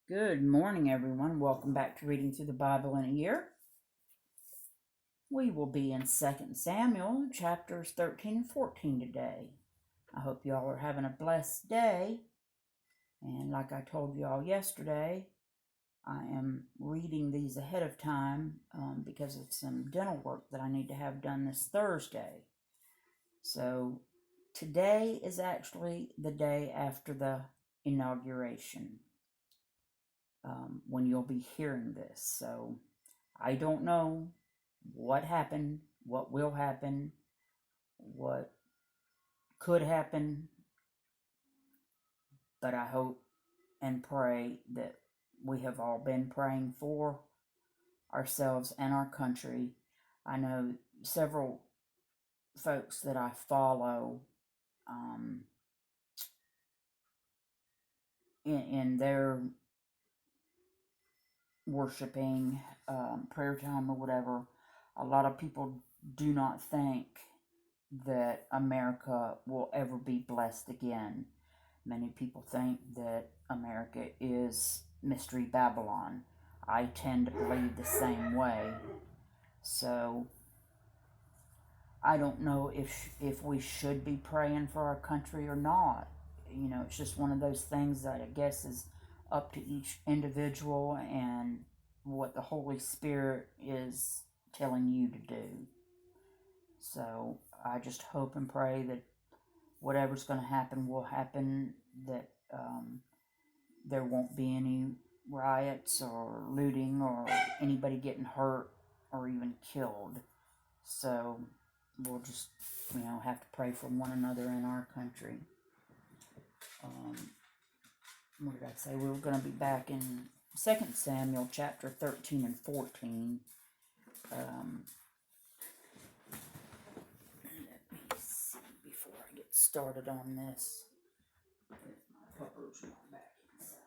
Good morning, everyone. Welcome back to Reading Through the Bible in a Year. We will be in 2 Samuel, chapters 13 and 14 today. I hope you all are having a blessed day. And like I told you all yesterday, I am reading these ahead of time because of some dental work that I need to have done this Thursday. So today is actually the day after the inauguration. When you'll be hearing this. So I don't know what happened, what will happen, what could happen, but I hope and pray that we have all been praying for ourselves and our country. I know several folks that I follow in their worshiping prayer time or whatever. A lot of people do not think that America will ever be blessed again. Many people think that America is Mystery Babylon. I tend to believe the same way. So I don't know if we should be praying for our country or not. You know, it's just one of those things that I guess is up to each individual and what the Holy Spirit is telling you to do. So I just hope and pray that whatever's going to happen will happen, that there won't be any riots or looting or anybody getting hurt or even killed. So we'll just, have to pray for one another in our country. What did I say? We were going to be back in 2 Samuel chapter 13 and 14. Let me see before I get started on this. If my pupper's not back inside.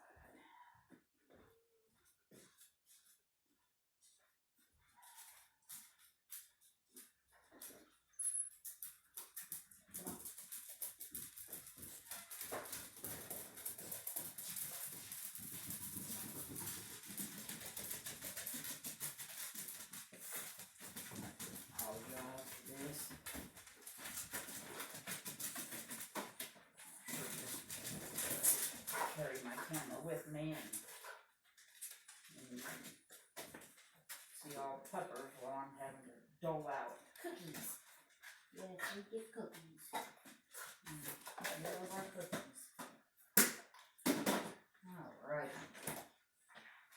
Apologize for this. Carry my camera with me and see all the puppers while I'm having to dole out cookies. Yes, we get cookies. We love our cookies. Alright.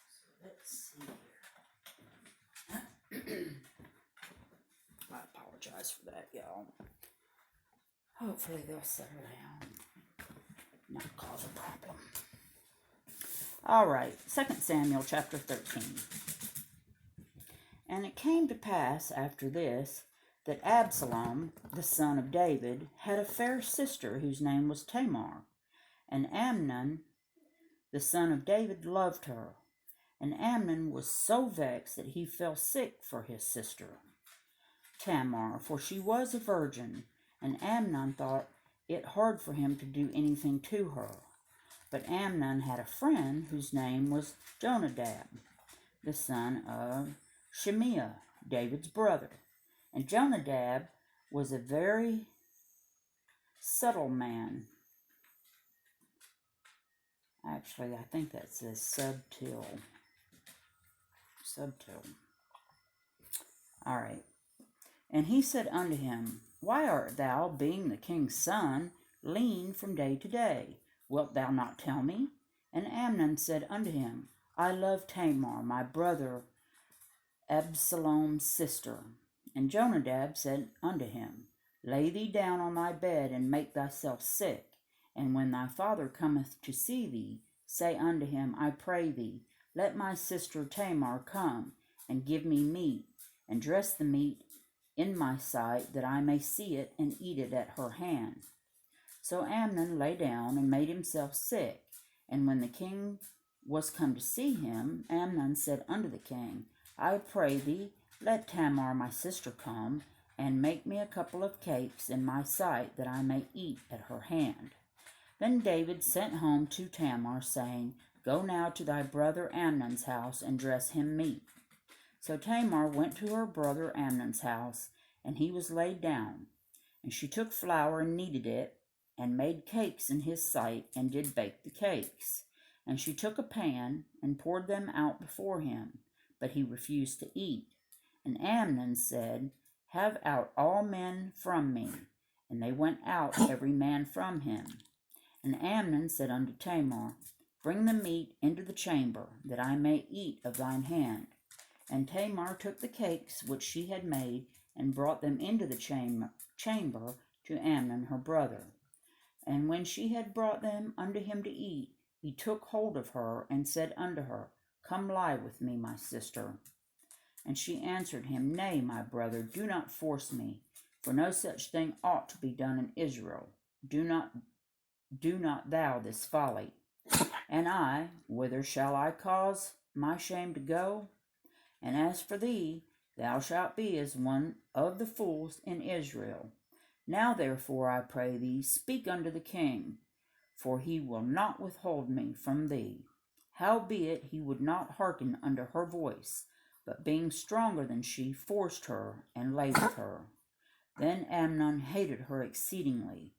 So let's see here. I apologize for that, y'all. Hopefully they'll settle down. Not cause a problem. Alright, 2 Samuel chapter 13. And it came to pass after this, that Absalom, the son of David, had a fair sister whose name was Tamar. And Amnon, the son of David, loved her. And Amnon was so vexed that he fell sick for his sister Tamar, for she was a virgin. And Amnon thought it hard for him to do anything to her. But Amnon had a friend whose name was Jonadab, the son of Shemiah, David's brother. And Jonadab was a very subtle man. Actually, I think that says subtle. All right. And he said unto him, Why art thou, being the king's son, lean from day to day? Wilt thou not tell me? And Amnon said unto him, I love Tamar, my brother Absalom's sister. And Jonadab said unto him, Lay thee down on thy bed, and make thyself sick. And when thy father cometh to see thee, say unto him, I pray thee, let my sister Tamar come, and give me meat, and dress the meat in my sight, that I may see it, and eat it at her hand. So Amnon lay down, and made himself sick. And when the king was come to see him, Amnon said unto the king, I pray thee, let Tamar my sister come, and make me a couple of cakes in my sight, that I may eat at her hand. Then David sent home to Tamar, saying, Go now to thy brother Amnon's house and dress him meat. So Tamar went to her brother Amnon's house, and he was laid down. And she took flour and kneaded it, and made cakes in his sight, and did bake the cakes. And she took a pan, and poured them out before him, but he refused to eat. And Amnon said, Have out all men from me. And they went out every man from him. And Amnon said unto Tamar, Bring the meat into the chamber, that I may eat of thine hand. And Tamar took the cakes which she had made, and brought them into the chamber to Amnon her brother. And when she had brought them unto him to eat, he took hold of her, and said unto her, Come lie with me, my sister. And she answered him, Nay, my brother, do not force me, for no such thing ought to be done in Israel. Do not thou this folly. And I, whither shall I cause my shame to go? And as for thee, thou shalt be as one of the fools in Israel. Now therefore, I pray thee, speak unto the king, for he will not withhold me from thee. Howbeit he would not hearken unto her voice, but being stronger than she, forced her, and lay with her. Then Amnon hated her exceedingly,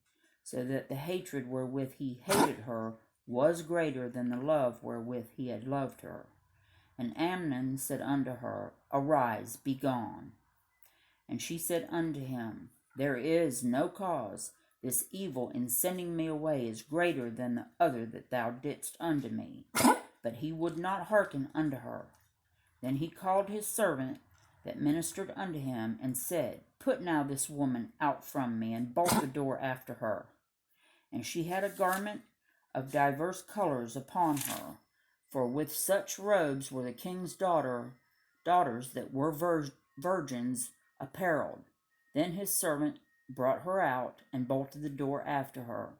so that the hatred wherewith he hated her was greater than the love wherewith he had loved her. And Amnon said unto her, Arise, be gone. And she said unto him, There is no cause. This evil in sending me away is greater than the other that thou didst unto me. But he would not hearken unto her. Then he called his servant that ministered unto him, and said, Put now this woman out from me, and bolt the door after her. And she had a garment of divers colors upon her, for with such robes were the king's daughters that were virgins apparelled. Then his servant brought her out, and bolted the door after her.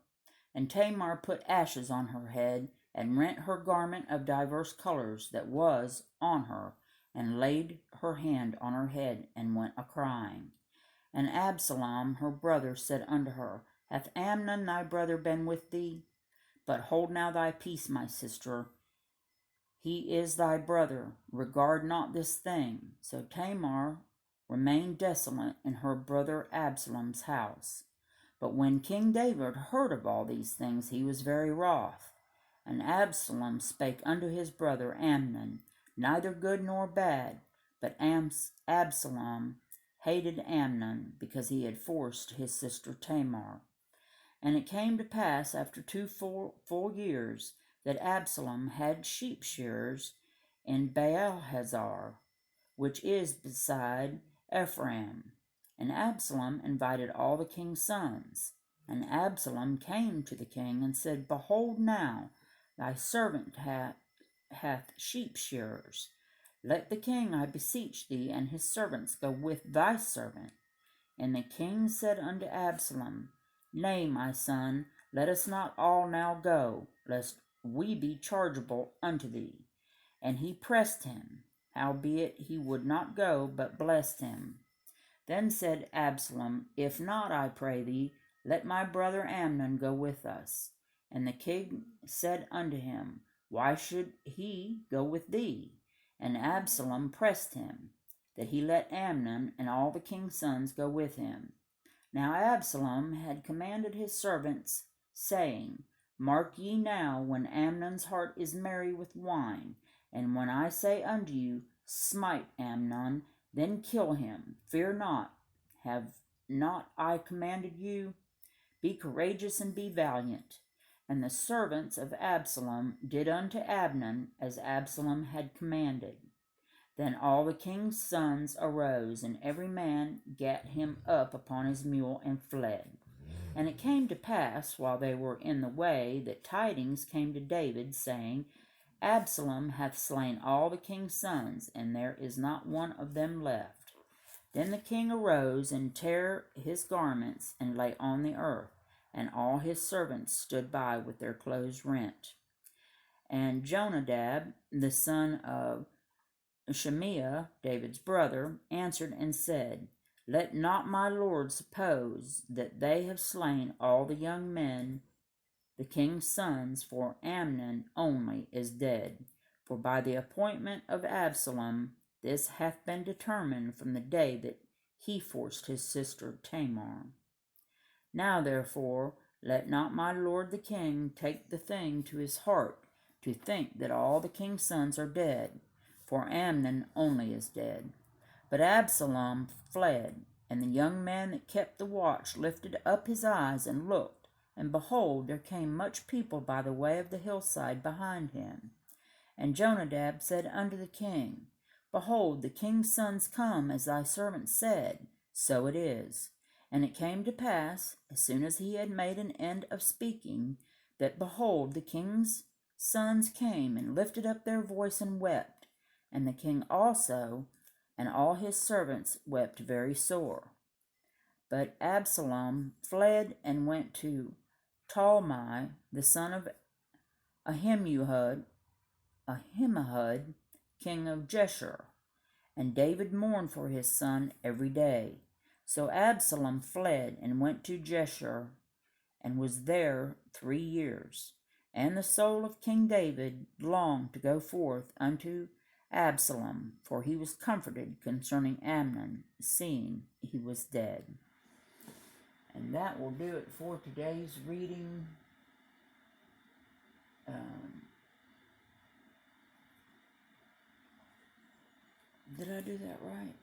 And Tamar put ashes on her head, and rent her garment of divers colors that was on her, and laid her hand on her head, and went a-crying. And Absalom her brother said unto her, Hath Amnon thy brother been with thee? But hold now thy peace, my sister. He is thy brother. Regard not this thing. So Tamar remained desolate in her brother Absalom's house. But when King David heard of all these things, he was very wroth. And Absalom spake unto his brother Amnon, neither good nor bad, but Absalom hated Amnon, because he had forced his sister Tamar. And it came to pass after 2 full years, that Absalom had sheep shearers in Baalhazor, which is beside Ephraim. And Absalom invited all the king's sons. And Absalom came to the king, and said, Behold now, thy servant hath sheep shearers. Let the king, I beseech thee, and his servants go with thy servant. And the king said unto Absalom, Nay, my son, let us not all now go, lest we be chargeable unto thee. And he pressed him, howbeit he would not go, but blessed him. Then said Absalom, If not, I pray thee, let my brother Amnon go with us. And the king said unto him, Why should he go with thee? And Absalom pressed him, that he let Amnon and all the king's sons go with him. Now Absalom had commanded his servants, saying, Mark ye now, when Amnon's heart is merry with wine, and when I say unto you, Smite Amnon, then kill him. Fear not. Have not I commanded you? Be courageous and be valiant. And the servants of Absalom did unto Amnon as Absalom had commanded. Then all the king's sons arose, and every man gat him up upon his mule, and fled. And it came to pass, while they were in the way, that tidings came to David, saying, Absalom hath slain all the king's sons, and there is not one of them left. Then the king arose, and tare his garments, and lay on the earth, and all his servants stood by with their clothes rent. And Jonadab, the son of Shemiah, David's brother, answered and said, Let not my lord suppose that they have slain all the young men the king's sons, for Amnon only is dead. For by the appointment of Absalom this hath been determined from the day that he forced his sister Tamar. Now therefore let not my lord the king take the thing to his heart, to think that all the king's sons are dead, for Amnon only is dead. But Absalom fled, and the young man that kept the watch lifted up his eyes and looked, and behold, there came much people by the way of the hillside behind him. And Jonadab said unto the king, Behold, the king's sons come, as thy servant said, so it is. And it came to pass, as soon as he had made an end of speaking, that behold, the king's sons came and lifted up their voice and wept. And the king also and all his servants wept very sore. But Absalom fled and went to Talmai, the son of Ahimahud, king of Geshur. And David mourned for his son every day. So Absalom fled and went to Geshur, and was there 3 years. And the soul of King David longed to go forth unto Absalom, for he was comforted concerning Amnon, seeing he was dead. And that will do it for today's reading. Did I do that right?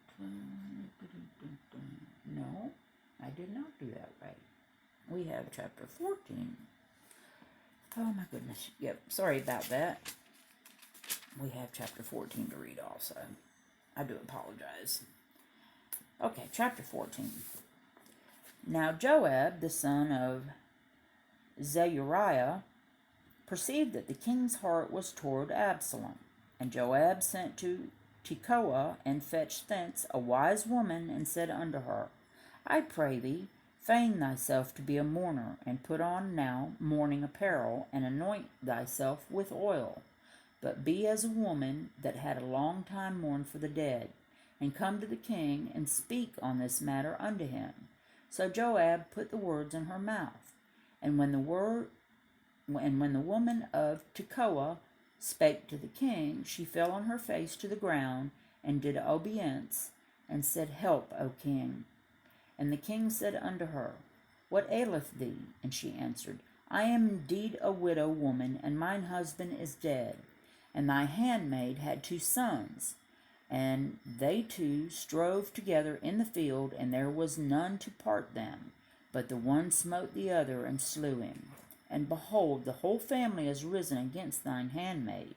No, I did not do that right. We have chapter 14. Oh my goodness. Yep, sorry about that. We have chapter 14 to read also. I do apologize. Okay, chapter 14. Now Joab, the son of Zeruiah, perceived that the king's heart was toward Absalom. And Joab sent to Tekoa, and fetched thence a wise woman, and said unto her, I pray thee, feign thyself to be a mourner, and put on now mourning apparel, and anoint thyself with oil. But be as a woman that had a long time mourned for the dead, and come to the king, and speak on this matter unto him. So Joab put the words in her mouth. And when the woman of Tekoa spake to the king, she fell on her face to the ground, and did obeisance, and said, Help, O king. And the king said unto her, What aileth thee? And she answered, I am indeed a widow woman, and mine husband is dead. And thy handmaid had 2 sons, and they 2 strove together in the field, and there was none to part them. But the one smote the other, and slew him. And behold, the whole family is risen against thine handmaid.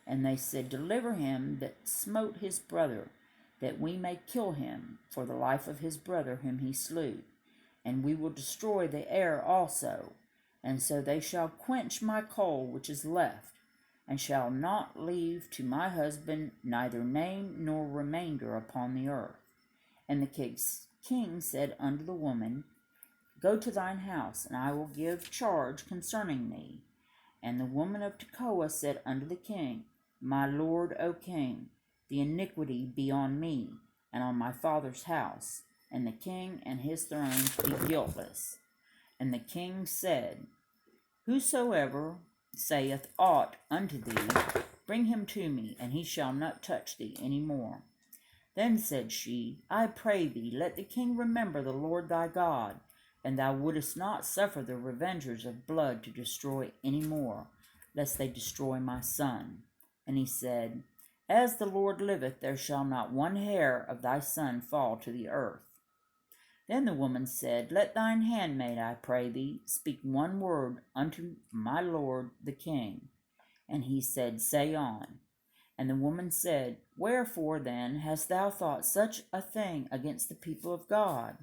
And they said, Deliver him that smote his brother, that we may kill him for the life of his brother whom he slew. And we will destroy the heir also. And so they shall quench my coal which is left, and shall not leave to my husband neither name nor remainder upon the earth. And the king said unto the woman, Go to thine house, and I will give charge concerning thee. And the woman of Tekoa said unto the king, My lord, O king, the iniquity be on me, and on my father's house, and the king and his throne be guiltless. And the king said, Whosoever saith aught unto thee, bring him to me, and he shall not touch thee any more. Then said she, I pray thee, let the king remember the Lord thy God, and thou wouldest not suffer the revengers of blood to destroy any more, lest they destroy my son. And he said, As the Lord liveth, there shall not one hair of thy son fall to the earth. Then the woman said, Let thine handmaid, I pray thee, speak one word unto my lord the king. And he said, Say on. And the woman said, Wherefore then hast thou thought such a thing against the people of God?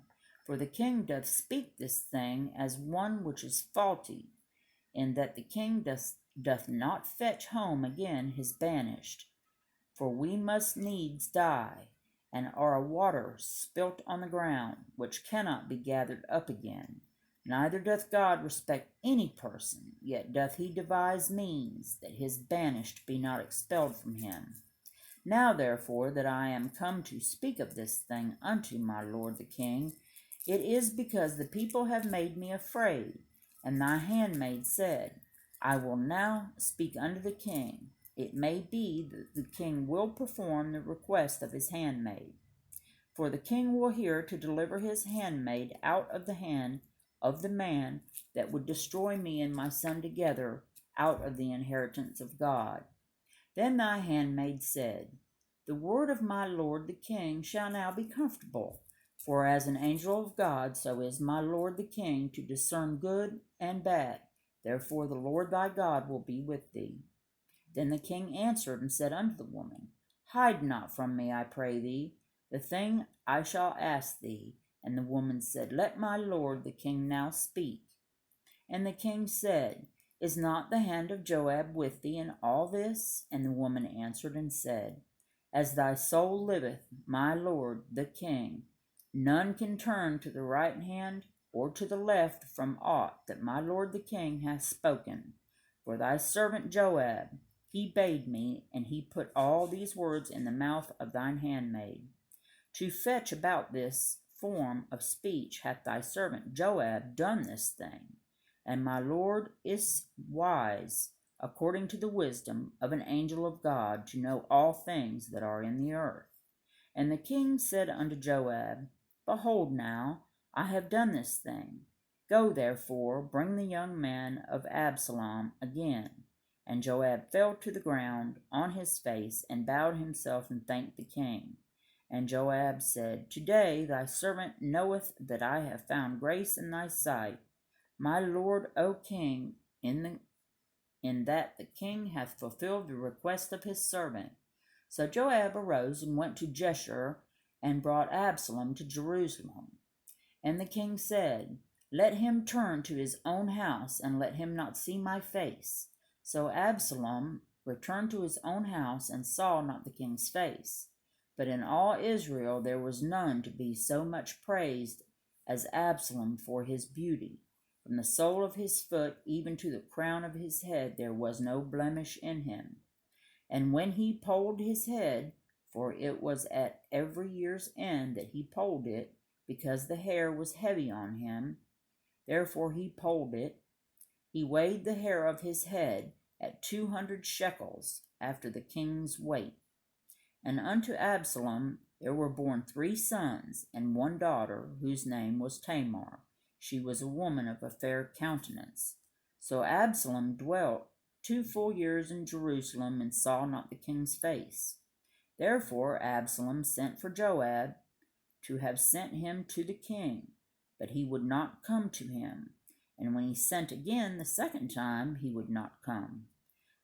For the king doth speak this thing as one which is faulty, in that the king doth not fetch home again his banished. For we must needs die, and are a water spilt on the ground, which cannot be gathered up again. Neither doth God respect any person, yet doth he devise means, that his banished be not expelled from him. Now therefore that I am come to speak of this thing unto my lord the king, it is because the people have made me afraid, And thy handmaid said, I will now speak unto the king. It may be that the king will perform the request of his handmaid. For the king will hear to deliver his handmaid out of the hand of the man that would destroy me and my son together out of the inheritance of God. Then thy handmaid said, The word of my lord the king shall now be comfortable. For as an angel of God, so is my lord the king to discern good and bad. Therefore the Lord thy God will be with thee. Then the king answered and said unto the woman, Hide not from me, I pray thee, the thing I shall ask thee. And the woman said, Let my lord the king now speak. And the king said, Is not the hand of Joab with thee in all this? And the woman answered and said, As thy soul liveth, my lord the king, none can turn to the right hand or to the left from aught that my lord the king hath spoken. For thy servant Joab, he bade me, and he put all these words in the mouth of thine handmaid. To fetch about this form of speech hath thy servant Joab done this thing. And my Lord is wise, according to the wisdom of an angel of God, to know all things that are in the earth. And the king said unto Joab, Behold now, I have done this thing. Go therefore, bring the young man of Absalom again. And Joab fell to the ground on his face, and bowed himself and thanked the king. And Joab said, Today thy servant knoweth that I have found grace in thy sight, my lord, O king, in that the king hath fulfilled the request of his servant. So Joab arose and went to Jeshurun, and brought Absalom to Jerusalem. And the king said, Let him turn to his own house, and let him not see my face. So Absalom returned to his own house, and saw not the king's face. But in all Israel there was none to be so much praised as Absalom for his beauty. From the sole of his foot even to the crown of his head there was no blemish in him. And when he polled his head, for it was at every year's end that he polled it, because the hair was heavy on him, therefore he polled it, he weighed the hair of his head at 200 shekels, after the king's weight. And unto Absalom there were born 3 sons and 1 daughter, whose name was Tamar. She was a woman of a fair countenance. So Absalom dwelt 2 full years in Jerusalem, and saw not the king's face. Therefore Absalom sent for Joab, to have sent him to the king, but he would not come to him. And when he sent again the second time, he would not come.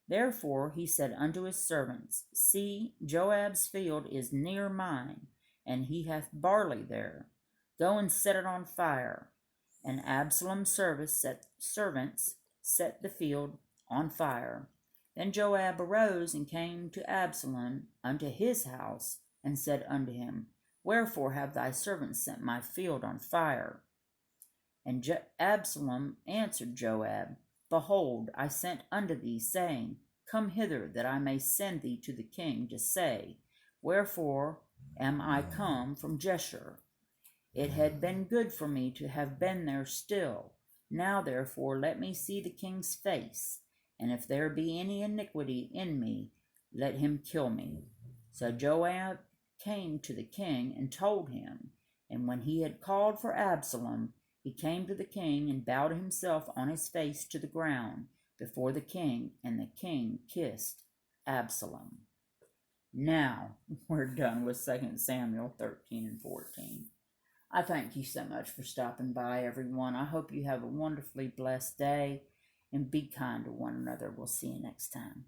Therefore he said unto his servants, See, Joab's field is near mine, and he hath barley there. Go and set it on fire. And Absalom's servants set the field on fire. Then Joab arose and came to Absalom unto his house, and said unto him, Wherefore have thy servants set my field on fire? And Absalom answered Joab, Behold, I sent unto thee, saying, Come hither, that I may send thee to the king to say, Wherefore am I come from Jeshurun? It had been good for me to have been there still. Now therefore let me see the king's face, and if there be any iniquity in me, let him kill me. So Joab came to the king and told him. And when he had called for Absalom, he came to the king and bowed himself on his face to the ground before the king, and the king kissed Absalom. Now we're done with 2 Samuel 13 and 14. I thank you so much for stopping by, everyone. I hope you have a wonderfully blessed day, and be kind to one another. We'll see you next time.